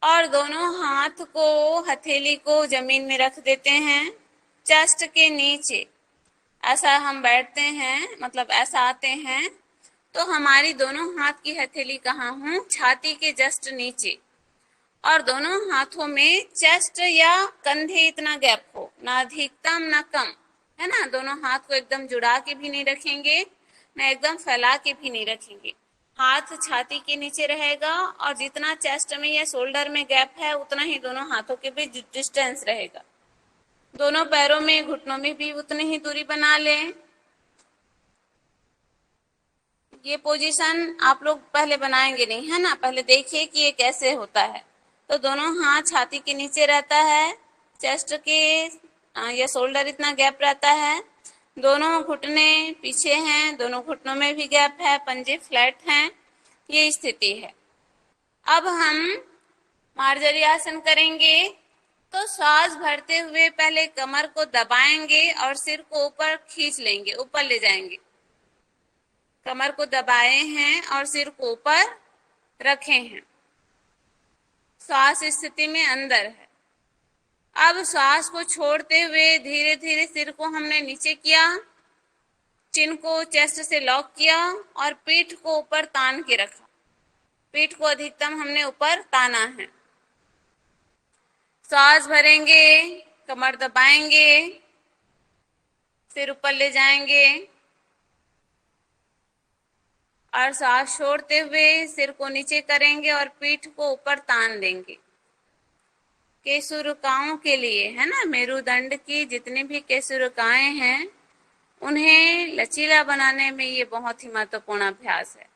और दोनों हाथ को, हथेली को जमीन में रख देते हैं, चेस्ट के नीचे। ऐसा हम बैठते हैं, मतलब ऐसा आते हैं, तो हमारी दोनों हाथ की हथेली कहाँ हो, छाती के जस्ट नीचे। और दोनों हाथों में चेस्ट या कंधे इतना गैप हो, ना अधिकतम ना कम, है ना। दोनों हाथ को एकदम जुड़ा के भी नहीं रखेंगे, ना एकदम फैला के भी नहीं रखेंगे। हाथ छाती के नीचे रहेगा और जितना चेस्ट में या शोल्डर में गैप है उतना ही दोनों हाथों के बीच डिस्टेंस रहेगा। दोनों पैरों में, घुटनों में भी उतनी ही दूरी बना लें। ये पोजीशन आप लोग पहले बनाएंगे नहीं, है ना। पहले देखिए कि ये कैसे होता है। तो दोनों हाथ छाती के नीचे रहता है, चेस्ट के या शोल्डर इतना गैप रहता है। दोनों घुटने पीछे हैं, दोनों घुटनों में भी गैप है, पंजे फ्लैट हैं। ये स्थिति है। अब हम मार्जरी आसन करेंगे। तो सांस भरते हुए पहले कमर को दबाएंगे और सिर को ऊपर खींच लेंगे, ऊपर ले जाएंगे। कमर को दबाए हैं और सिर को ऊपर रखे हैं, श्वास स्थिति में अंदर है। अब श्वास को छोड़ते हुए धीरे धीरे सिर को हमने नीचे किया, चिन को चेस्ट से लॉक किया और पीठ को ऊपर तान के रखा। पीठ को अधिकतम हमने ऊपर ताना है। सांस भरेंगे, कमर दबाएंगे, सिर ऊपर ले जाएंगे और सांस छोड़ते हुए सिर को नीचे करेंगे और पीठ को ऊपर तान देंगे। केशुरुकाओं के लिए, है ना, मेरुदंड की जितनी भी केशुरुकाएं हैं उन्हें लचीला बनाने में ये बहुत ही महत्वपूर्ण अभ्यास है।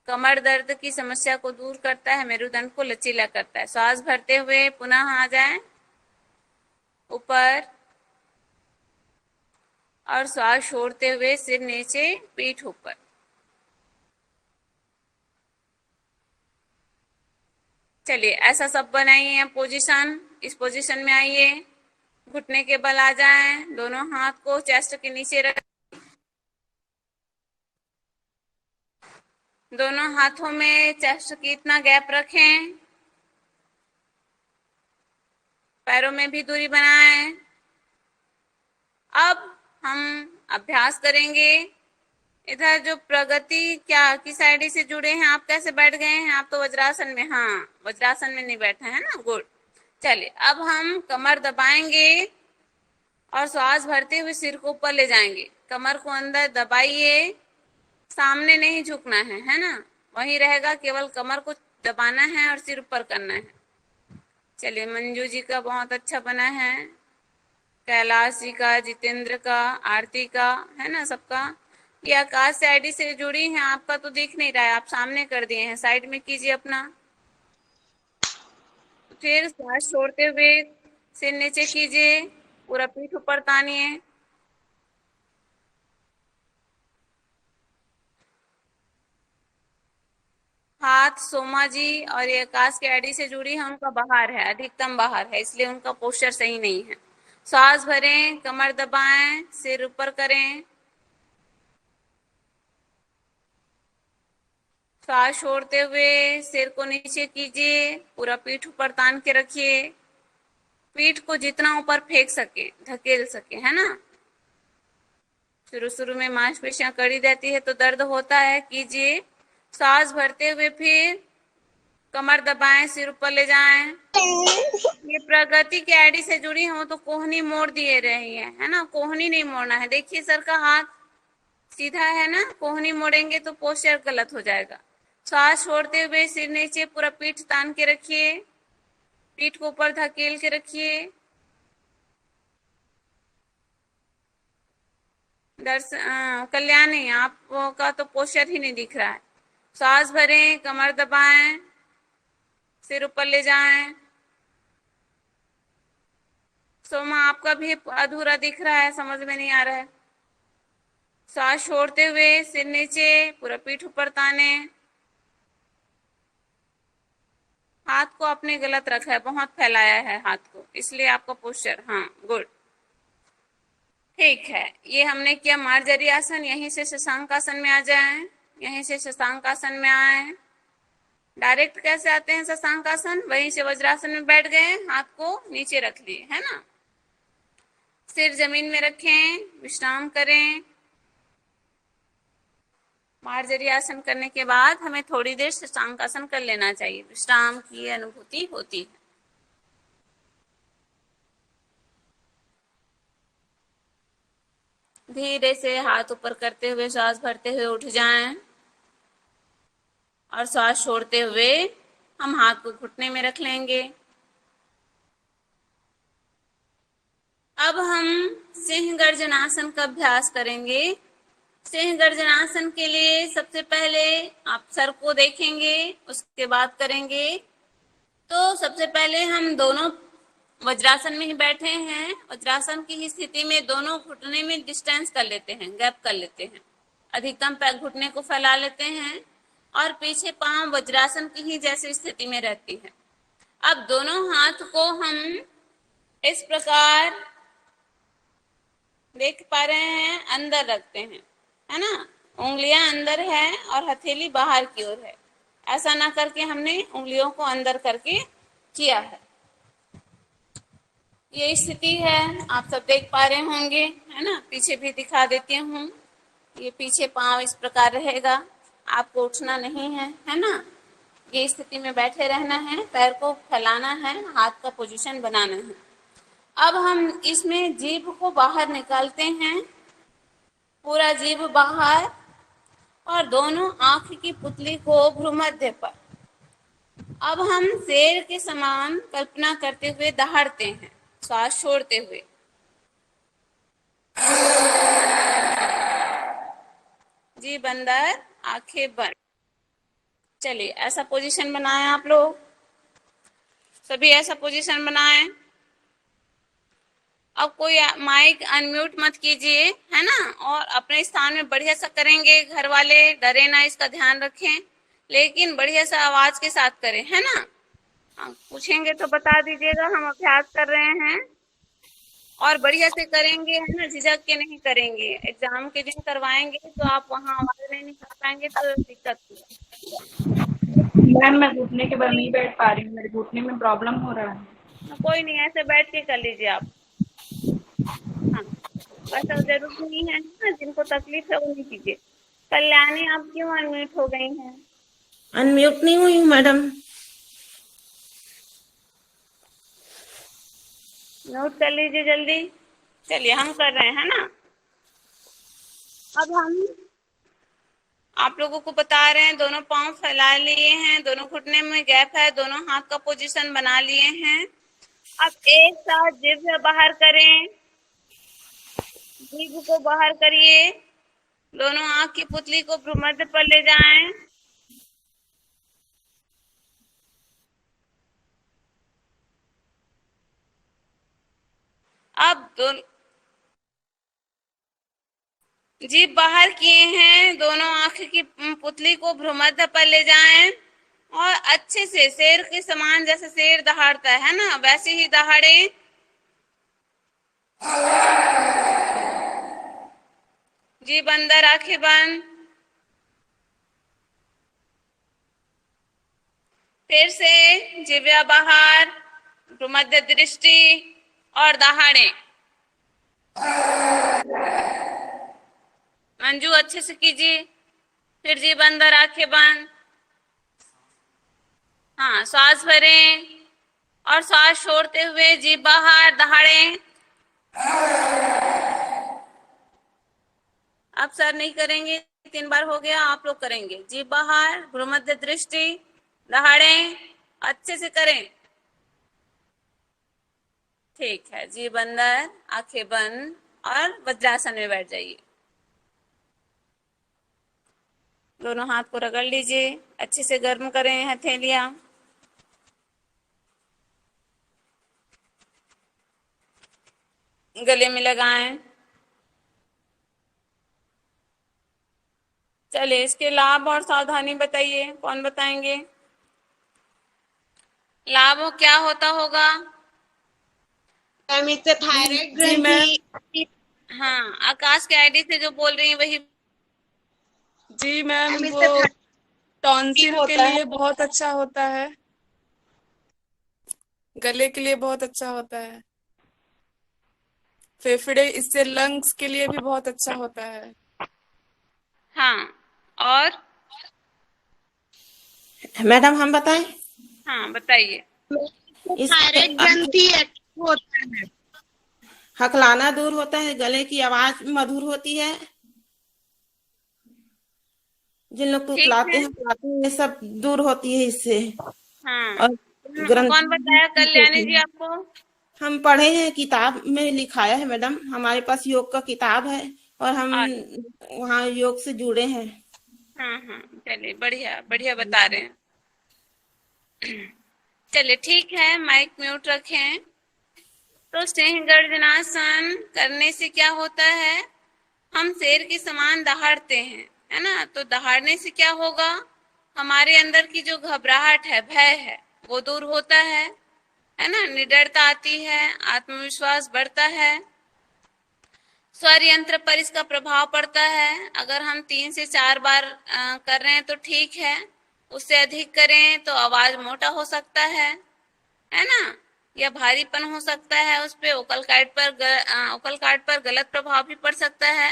कमर दर्द की समस्या को दूर करता है, मेरुदंड को लचीला करता है। सांस भरते हुए पुनः आ जाएं ऊपर और सांस छोड़ते हुए सिर नीचे, पीठ ऊपर। चलिए ऐसा सब बनाइए पोजीशन। इस पोजीशन में आइए, घुटने के बल आ जाएं, दोनों हाथ को चेस्ट के नीचे रख, दोनों हाथों में चेस्ट की इतना गैप रखें, पैरों में भी दूरी बनाएं। अब हम अभ्यास करेंगे। इधर जो प्रगति क्या किस आईडी से जुड़े हैं, आप कैसे बैठ गए हैं? आप तो वज्रासन में, हाँ वज्रासन में नहीं बैठे हैं ना, गुड। चलिए अब हम कमर दबाएंगे और श्वास भरते हुए सिर को ऊपर ले जाएंगे। कमर को अंदर दबाइए, सामने नहीं झुकना है ना, वही रहेगा, केवल कमर को दबाना है और सिर ऊपर करना है। चलिए मंजू जी का बहुत अच्छा बना है, कैलाश जी का, जितेंद्र का, आरती का, है ना, सबका। ये आकाश से आईडी से जुड़ी हैं, आपका तो दिख नहीं रहा है, आप सामने कर दिए हैं, साइड में कीजिए अपना। फिर सांस छोड़ते हुए सिर नीचे कीजिए, पूरा पीठ ऊपर तानिए। हाथ सोमा जी और ये आकाश के आईडी से जुड़ी है, उनका बाहर है, अधिकतम बाहर है, इसलिए उनका पोस्चर सही नहीं है। सांस भरें, कमर दबाएं, सिर ऊपर करें, सांस छोड़ते हुए सिर को नीचे कीजिए, पूरा पीठ ऊपर तान के रखिए। पीठ को जितना ऊपर फेंक सके, धकेल सके, है ना। शुरू शुरू में मांसपेशियां कड़ी रहती है तो दर्द होता है, कीजिए। सांस भरते हुए फिर कमर दबाएं, सिर ऊपर ले जाएं। ये प्रगति की आईडी से जुड़ी हो तो कोहनी मोड़ दिए रही है ना, कोहनी नहीं मोड़ना है। देखिए सर का हाथ सीधा है ना, कोहनी मोड़ेंगे तो पोस्चर गलत हो जाएगा। सांस छोड़ते हुए सिर नीचे, पूरा पीठ तान के रखिए, पीठ को ऊपर धकेल के रखिए। कल्याणी आपका तो पोस्चर ही नहीं दिख रहा है। सांस भरें, कमर दबाएं, सिर ऊपर ले जाएं। सोमा आपका भी अधूरा दिख रहा है, समझ में नहीं आ रहा है। सांस छोड़ते हुए सिर नीचे, पूरा पीठ ऊपर ताने। हाथ को आपने गलत रखा है, बहुत फैलाया है हाथ को, इसलिए आपका पोस्चर, हाँ गुड, ठीक है। ये हमने किया मार्जरी आसन। यहीं से शशांक आसन में आ जाएं, यहीं से शशांक आसन में आए, डायरेक्ट कैसे आते हैं शशांकासन, वहीं से वज्रासन में बैठ गए, हाथ को नीचे रख लिए, है ना। सिर जमीन में रखें, विश्राम करें। मार्जरी आसन करने के बाद हमें थोड़ी देर शशांकासन कर लेना चाहिए, विश्राम की अनुभूति होती है। धीरे से हाथ ऊपर करते हुए श्वास भरते हुए उठ जाएं और श्वास छोड़ते हुए हम हाथ को घुटने में रख लेंगे। अब हम सिंह गर्जनासन का अभ्यास करेंगे। सिंह गर्जनासन के लिए सबसे पहले आप सर को देखेंगे, उसके बाद करेंगे। तो सबसे पहले हम दोनों वज्रासन में ही बैठे हैं। वज्रासन की ही स्थिति में दोनों घुटने में डिस्टेंस कर लेते हैं, गैप कर लेते हैं। अधिकतम पैर घुटने को फैला लेते हैं और पीछे पांव वज्रासन की ही जैसी स्थिति में रहती है। अब दोनों हाथ को हम इस प्रकार देख पा रहे हैं, अंदर रखते हैं, है ना। उंगलियां अंदर है और हथेली बाहर की ओर है। ऐसा ना करके हमने उंगलियों को अंदर करके किया है। ये स्थिति है, आप सब देख पा रहे होंगे, है ना। पीछे भी दिखा देती हूँ। ये पीछे पांव इस प्रकार रहेगा, आपको उठना नहीं है ना। ये स्थिति में बैठे रहना है, पैर को फैलाना है, हाथ का पोजीशन बनाना है। अब हम इसमें जीभ को बाहर निकालते हैं, पूरा जीभ बाहर, और दोनों आंख की पुतली को भ्रूमध्य पर। अब हम शेर के समान कल्पना करते हुए दहाड़ते हैं, श्वास छोड़ते हुए। जीभ अंदर, आंखें बंद। चलिए ऐसा पोजीशन बनाएं, आप लोग सभी ऐसा पोजीशन बनाएं। अब कोई माइक अनम्यूट मत कीजिए, है ना, और अपने स्थान में बढ़िया सा करेंगे। घर वाले डरे ना, इसका ध्यान रखें, लेकिन बढ़िया सा आवाज के साथ करें, है ना। पूछेंगे तो बता दीजिएगा, हम अभ्यास कर रहे हैं और बढ़िया से करेंगे, है ना, झिझक के नहीं करेंगे। एग्जाम के दिन करवाएंगे तो आप वहाँ आवाज नहीं निकाल पाएंगे तो दिक्कत होगी। मैम मैं घुटने के बल नहीं बैठ पा रही हूँ, मेरे घुटने में प्रॉब्लम हो रहा है। कोई नहीं, ऐसे बैठ के कर लीजिए आप। हाँ, ऐसा जरूरी नहीं है ना, जिनको तकलीफ है वो नहीं कीजिए। कल्याणी, आप क्यों अनम्यूट हो गई हैं? अनम्यूट नहीं हुई हूँ मैडम। म्यूट कर लीजिए जल्दी। चलिए हम कर रहे हैं ना। अब हम आप लोगों को बता रहे हैं, दोनों पांव फैला लिए हैं, दोनों घुटने में गैप है, दोनों हाथ का पोजीशन बना लिए हैं। अब एक साथ जिह्वा बाहर करें, जीभ को बाहर करिए, दोनों आंख की पुतली को भ्रूमध्य पर ले जाएं। अब जीभ बाहर किए हैं, दोनों आंख की पुतली को भ्रूमध्य पर ले जाएं और अच्छे से शेर के समान, जैसे शेर दहाड़ता है ना, वैसे ही दहाड़े। जीभ अंदर, आंखें बंद। फिर से जिह्वा बाहर, भ्रूमध्य दृष्टि और दहाड़े। मंजू अच्छे से कीजिए। फिर जीभ अंदर, आंखें बंद। हाँ, श्वास भरें और श्वास छोड़ते हुए जीभ बाहर, दहाड़ें। अब सर नहीं करेंगे, 3 बार हो गया, आप लोग करेंगे। जीभ बाहर, भ्रूमध्य दृष्टि, दहाड़ें, अच्छे से करें। ठीक है, जीभ अंदर, आंखें बंद और वज्रासन में बैठ जाइए। दोनों हाथ को रगड़ लीजिए, अच्छे से गर्म करें हथेलियां। गले में लगाएं। चलिए इसके लाभ और सावधानी बताइए, कौन बताएंगे? लाभ क्या होता होगा? मैम इससे थायराइड ग्रंथि। हाँ, आकाश के आईडी से जो बोल रही है वही। जी मैम, मैम वो इससे टॉन्सिल के होता है। लिए बहुत अच्छा होता है, गले के लिए बहुत अच्छा होता है, फेफड़े, इससे लंग्स के लिए भी बहुत अच्छा होता है। हाँ, और मैडम हम बताएं? हाँ बताइए। इससे थायराइड ग्रंथि एक्टिव होता है। हकलाना दूर होता है, गले की आवाज मधुर होती है। जिन लोग ठीक तुतलाते है। हैं बुलाते हैं, ये सब दूर होती है इससे। हाँ, और कौन ग्रंथि भी बताया ठीक कल्याणी होती जी है। आपको? हम पढ़े हैं, किताब में लिखाया है मैडम, हमारे पास योग का किताब है और हम अच्छा। वहाँ योग से जुड़े हैं। हाँ हाँ, चलिए बढ़िया बढ़िया बता रहे हैं। चलिए ठीक है, माइक म्यूट रखें। तो सिंह गर्जनासन करने से क्या होता है? हम शेर के समान दहाड़ते हैं, है ना? तो दहाड़ने से क्या होगा? हमारे अंदर की जो घबराहट है, भय है, वो दूर होता है ना? निडरता आती है, आत्मविश्वास बढ़ता है, स्वर यंत्र पर इसका प्रभाव पड़ता है। अगर हम 3 से 4 बार कर रहे हैं तो ठीक है, उससे अधिक करें तो आवाज मोटा हो सकता है ना? या भारीपन हो सकता है, उस पे ओकल कार्ड पर गलत प्रभाव भी पड़ सकता है।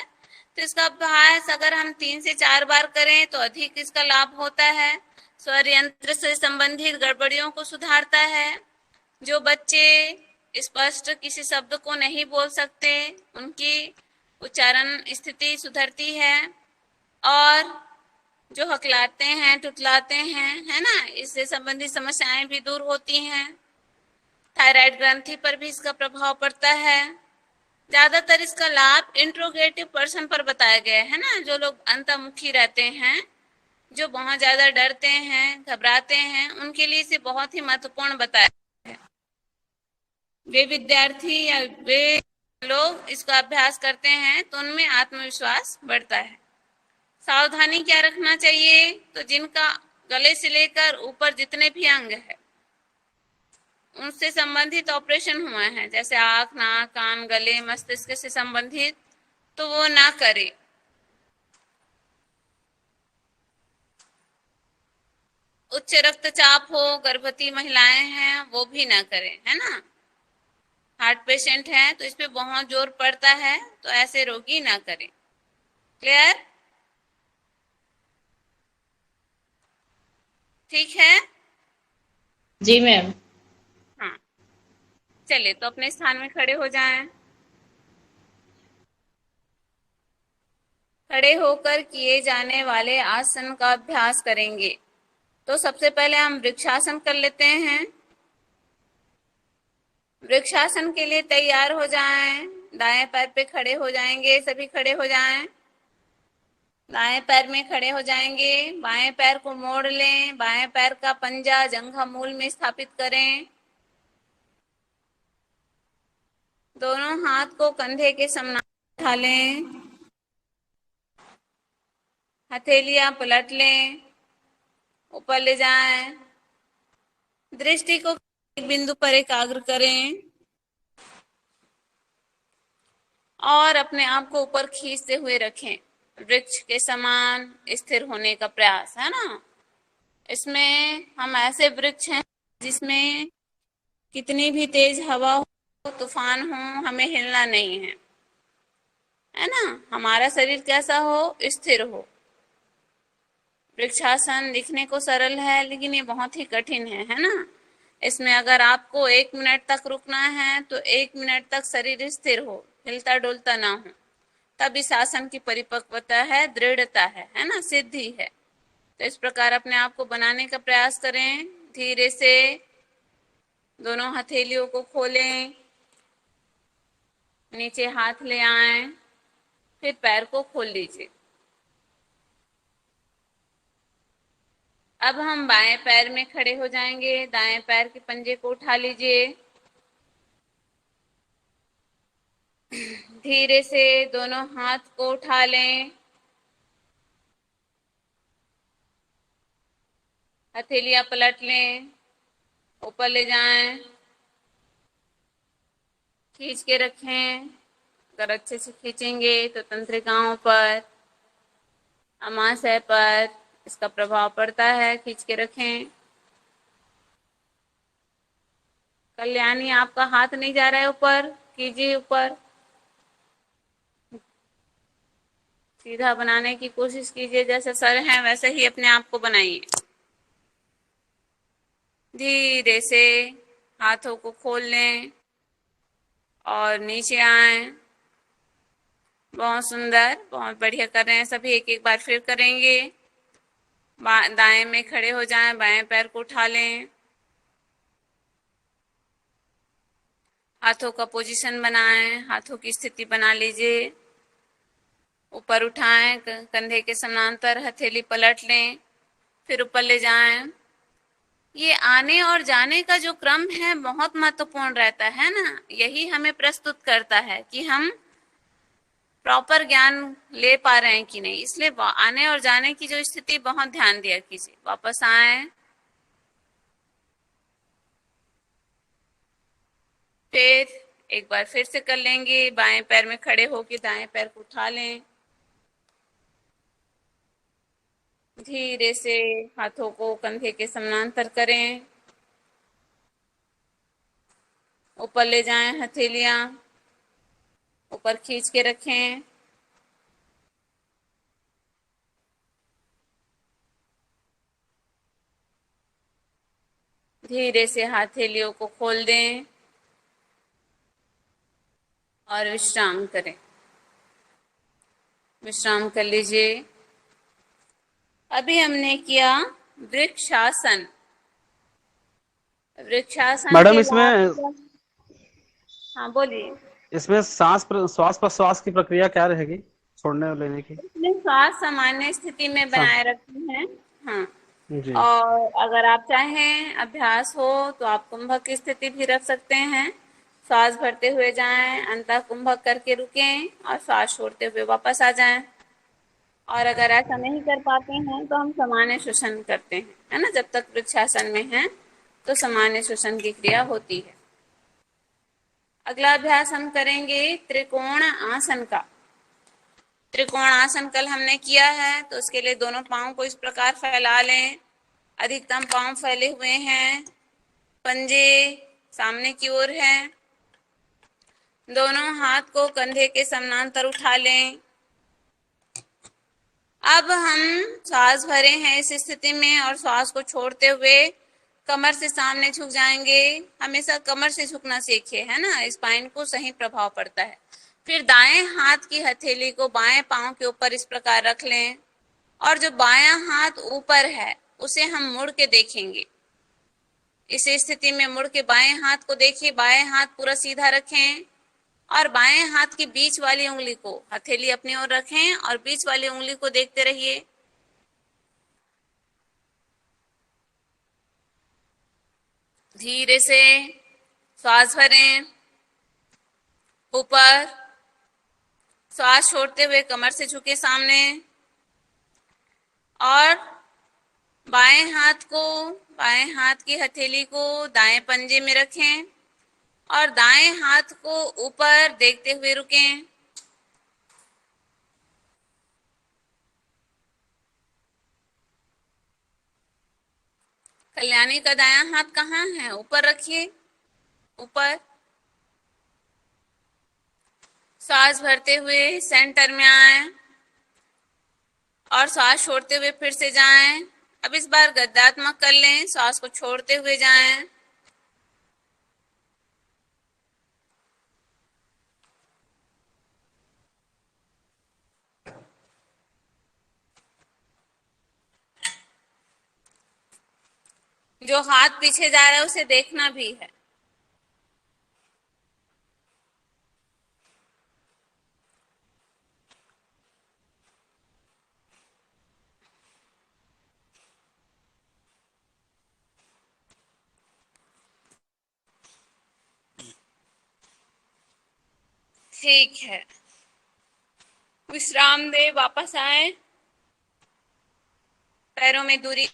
तो इसका अभ्यास अगर हम 3 से 4 बार करें तो अधिक इसका लाभ होता है। स्वर यंत्र से संबंधित गड़बड़ियों को सुधारता है। जो बच्चे स्पष्ट किसी शब्द को नहीं बोल सकते, उनकी उच्चारण स्थिति सुधरती है। और जो हकलाते हैं, टुटलाते हैं, है ना, इससे संबंधित समस्याएं भी दूर होती हैं। थायराइड ग्रंथि पर भी इसका प्रभाव पड़ता है। ज्यादातर इसका लाभ इंट्रोगेटिव पर्सन पर बताया गया है ना, जो लोग अंतर्मुखी रहते हैं, जो बहुत ज्यादा डरते हैं, घबराते हैं, उनके लिए इसे बहुत ही महत्वपूर्ण बताया है। वे विद्यार्थी या वे लोग इसका अभ्यास करते हैं तो उनमें आत्मविश्वास बढ़ता है। सावधानी क्या रखना चाहिए? तो जिनका गले से लेकर ऊपर जितने भी अंग है उनसे संबंधित ऑपरेशन हुआ है, जैसे आंख, नाक, कान, गले, मस्तिष्क से संबंधित, तो वो ना करे। उच्च रक्तचाप हो, गर्भवती महिलाएं हैं, वो भी ना करें, है ना? हार्ट पेशेंट है तो इस पे बहुत जोर पड़ता है, तो ऐसे रोगी ना करें। क्लियर? ठीक है। जी मैम। हाँ, चलिए तो अपने स्थान में खड़े हो जाएं। खड़े होकर किए जाने वाले आसन का अभ्यास करेंगे। तो सबसे पहले हम वृक्षासन कर लेते हैं। वृक्षासन के लिए तैयार हो जाएं। दाएं पैर पे खड़े हो जाएंगे, सभी खड़े हो जाएं। दाएं पैर में खड़े हो जाएंगे, बाएं पैर को मोड़ लें, बाएं पैर का पंजा जंघा मूल में स्थापित करें। दोनों हाथ को कंधे के समानांतर उठा लें। हथेलियां पलट लें, ऊपर ले जाएं। दृष्टि को एक बिंदु पर एकाग्र करें और अपने आप को ऊपर खींचते हुए रखें। वृक्ष के समान स्थिर होने का प्रयास, है ना? इसमें हम ऐसे वृक्ष हैं जिसमें कितनी भी तेज हवा हो, तूफान हो, हमें हिलना नहीं है ना? हमारा शरीर कैसा हो? स्थिर हो। वृक्षासन दिखने को सरल है लेकिन ये बहुत ही कठिन है ना? इसमें अगर आपको 1 मिनट तक रुकना है तो 1 मिनट तक शरीर स्थिर हो, हिलता डुलता ना हो, तब इस आसन की परिपक्वता है, दृढ़ता है ना, सिद्धि है। तो इस प्रकार अपने आप को बनाने का प्रयास करें। धीरे से दोनों हथेलियों को खोलें, नीचे हाथ ले आएं, फिर पैर को खोल लीजिए। अब हम बाएं पैर में खड़े हो जाएंगे। दाएं पैर के पंजे को उठा लीजिए। धीरे से दोनों हाथ को उठा लें। हथेलियां पलट लें, ऊपर ले जाएं, खींच के रखें। अगर अच्छे से खींचेंगे तो तंत्रिकाओं पर, अमाशय पर, इसका प्रभाव पड़ता है। खींच के रखें। कल्याणी, आपका हाथ नहीं जा रहा है ऊपर, कीजिए ऊपर। सीधा बनाने की कोशिश कीजिए, जैसे सर हैं वैसे ही अपने आप को बनाइए। धीरे से हाथों को खोल लें और नीचे आए। बहुत सुंदर, बहुत बढ़िया कर रहे हैं सभी। एक एक बार फिर करेंगे। दाएं में खड़े हो जाएं, बाएं पैर को उठा लें, हाथों का पोजीशन बनाएं, हाथों की स्थिति बना लीजिए। ऊपर उठाएं, कंधे के समानांतर, हथेली पलट लें, फिर ऊपर ले जाएं। ये आने और जाने का जो क्रम है बहुत महत्वपूर्ण रहता है ना, यही हमें प्रस्तुत करता है कि हम प्रॉपर ज्ञान ले पा रहे हैं कि नहीं। इसलिए आने और जाने की जो स्थिति बहुत ध्यान दिया कीजिए। वापस आए, फिर एक बार फिर से कर लेंगे। बाएं पैर में खड़े होकर दाएं पैर को उठा लें। धीरे से हाथों को कंधे के समानांतर करें, ऊपर ले जाएं, हथेलियां ऊपर खींच के रखें। धीरे से हथेलियों को खोल दें और विश्राम करें। विश्राम कर लीजिए। अभी हमने किया वृक्षासन। वृक्षासन मैडम के इसमें बाद, हाँ बोलिए। इसमें श्वास प्रश्वास की प्रक्रिया क्या रहेगी, छोड़ने और लेने की? इसमें श्वास सामान्य स्थिति में बनाए रखते हैं। हाँ, जी। और अगर आप चाहें अभ्यास हो तो आप कुंभक की स्थिति भी रख सकते हैं। श्वास भरते हुए जाएं, अंतः कुंभक करके रुकें और श्वास छोड़ते हुए वापस आ जाएं। और अगर ऐसा नहीं कर पाते हैं तो हम सामान्य श्वसन करते हैं, है ना। जब तक वृक्षासन में हैं तो सामान्य श्वसन की क्रिया होती है। अगला अभ्यास हम करेंगे त्रिकोण आसन का। त्रिकोण आसन कल हमने किया है, तो उसके लिए दोनों पांव को इस प्रकार फैला लें। अधिकतम पांव फैले हुए हैं, पंजे सामने की ओर हैं। दोनों हाथ को कंधे के समानांतर उठा लें। अब हम श्वास भरे हैं इस स्थिति में और श्वास को छोड़ते हुए कमर से सामने झुक जाएंगे। हमेशा कमर से झुकना सीखिए, है ना, स्पाइन को सही प्रभाव पड़ता है। फिर दाएं हाथ की हथेली को बाएं पांव के ऊपर इस प्रकार रख लें और जो बायां हाथ ऊपर है उसे हम मुड़ के देखेंगे। इस स्थिति में मुड़ के बाएं हाथ को देखिए। बाएं हाथ पूरा सीधा रखें और बाएं हाथ की बीच वाली उंगली को, हथेली अपनी ओर रखें और बीच वाली उंगली को देखते रहिए। धीरे से श्वास भरें, ऊपर श्वास छोड़ते हुए कमर से झुके सामने और बाएं हाथ की हथेली को दाएं पंजे में रखें और दाएं हाथ को ऊपर देखते हुए रुकें। कल्याणी का दायां हाथ कहाँ है? ऊपर रखिए, ऊपर। सांस भरते हुए सेंटर में आए और सांस छोड़ते हुए फिर से जाएं। अब इस बार गद्यात्मक कर लें, सांस को छोड़ते हुए जाएं। जो हाथ पीछे जा रहा है उसे देखना भी है। ठीक है, विश्राम दे, वापस आए। पैरों में दूरी